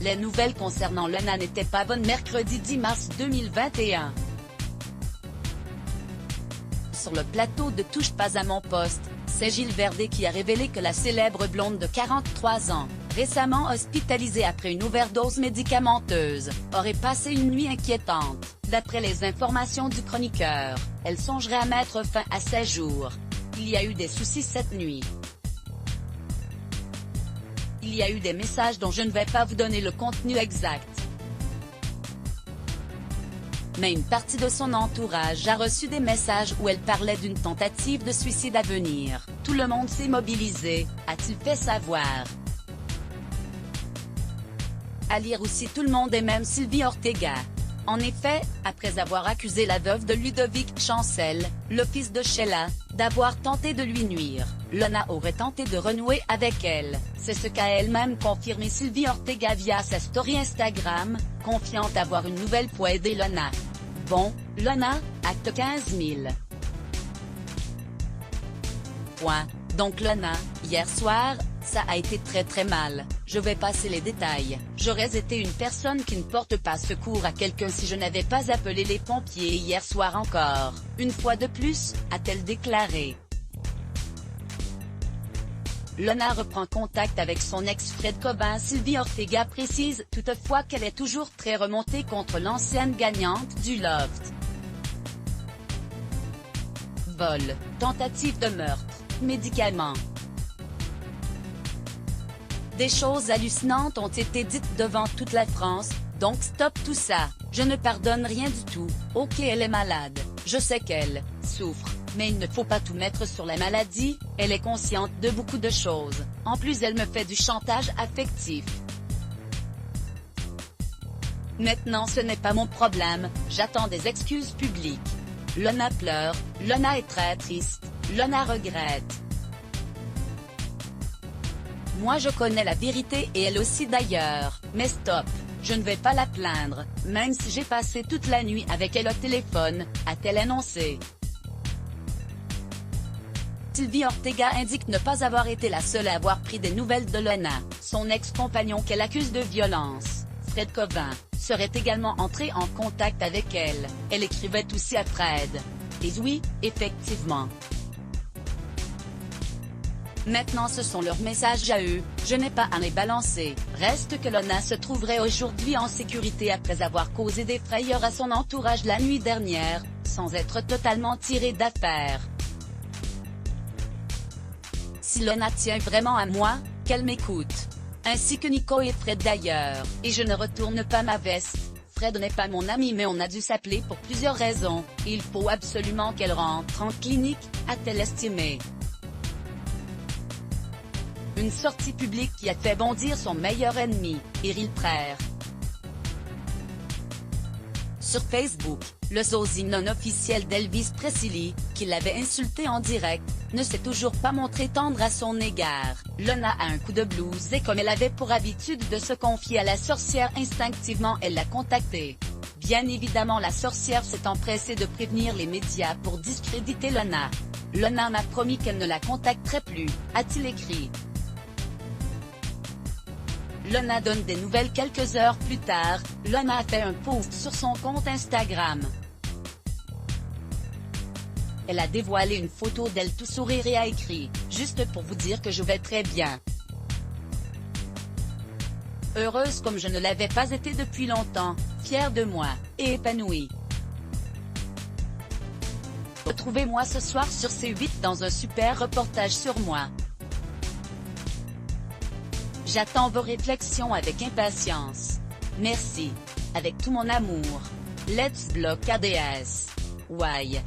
Les nouvelles concernant Lona n'étaient pas bonnes mercredi 10 mars 2021. Sur le plateau de Touche pas à mon poste, c'est Gilles Verdez qui a révélé que la célèbre blonde de 43 ans, récemment hospitalisée après une overdose médicamenteuse, aurait passé une nuit inquiétante. D'après les informations du chroniqueur, elle songerait à mettre fin à ses jours. Il y a eu des soucis cette nuit. Il y a eu des messages dont je ne vais pas vous donner le contenu exact. Mais une partie de son entourage a reçu des messages où elle parlait d'une tentative de suicide à venir. Tout le monde s'est mobilisé, a-t-il fait savoir. À lire aussi tout le monde et même Sylvie Ortega. En effet, après avoir accusé la veuve de Ludovic Chancel, le fils de Sheila, d'avoir tenté de lui nuire, Lona aurait tenté de renouer avec elle. C'est ce qu'a elle-même confirmé Sylvie Ortega via sa story Instagram, confiant avoir une nouvelle pour aider Lona. Bon, Lona, acte 15 000. Point. Donc Lona, hier soir, ça a été très mal. Je vais passer les détails. J'aurais été une personne qui ne porte pas secours à quelqu'un si je n'avais pas appelé les pompiers hier soir encore. Une fois de plus, a-t-elle déclaré. Lona reprend contact avec son ex Fred Cobin. Sylvie Ortega précise toutefois qu'elle est toujours très remontée contre l'ancienne gagnante du Loft. Vol, tentative de meurtre, médicaments. Des choses hallucinantes ont été dites devant toute la France, donc stop tout ça. Je ne pardonne rien du tout. Ok, elle est malade. Je sais qu'elle souffre. Mais il ne faut pas tout mettre sur la maladie, elle est consciente de beaucoup de choses. En plus elle me fait du chantage affectif. Maintenant ce n'est pas mon problème, j'attends des excuses publiques. Lona pleure, Lona est très triste, Lona regrette. Moi je connais la vérité et elle aussi d'ailleurs, mais stop, je ne vais pas la plaindre, même si j'ai passé toute la nuit avec elle au téléphone, a-t-elle annoncé. Sylvie Ortega indique ne pas avoir été la seule à avoir pris des nouvelles de Lona. Son ex-compagnon qu'elle accuse de violence, Fred Cobin, serait également entré en contact avec elle. Elle écrivait aussi à Fred. Et oui, effectivement. Maintenant ce sont leurs messages à eux, je n'ai pas à les balancer. Reste que Lona se trouverait aujourd'hui en sécurité après avoir causé des frayeurs à son entourage la nuit dernière, sans être totalement tirée d'affaire. Si Lona tient vraiment à moi, qu'elle m'écoute. Ainsi que Nico et Fred d'ailleurs. Et je ne retourne pas ma veste. Fred n'est pas mon ami mais on a dû s'appeler pour plusieurs raisons. Il faut absolument qu'elle rentre en clinique, a-t-elle estimé. Une sortie publique qui a fait bondir son meilleur ennemi, Éric Prère. Sur Facebook, le sosie non officiel d'Elvis Presley, qui l'avait insulté en direct, ne s'est toujours pas montré tendre à son égard. Lona a un coup de blues et comme elle avait pour habitude de se confier à la sorcière instinctivement elle l'a contactée. Bien évidemment la sorcière s'est empressée de prévenir les médias pour discréditer Lona. Lona m'a promis qu'elle ne la contacterait plus, a-t-il écrit. Lona donne des nouvelles quelques heures plus tard, Lona a fait un post sur son compte Instagram. Elle a dévoilé une photo d'elle tout sourire et a écrit « Juste pour vous dire que je vais très bien. Heureuse comme je ne l'avais pas été depuis longtemps, fière de moi, et épanouie. Retrouvez-moi ce soir sur C8 dans un super reportage sur moi. J'attends vos réflexions avec impatience. Merci. Avec tout mon amour. Let's block ADS. Why?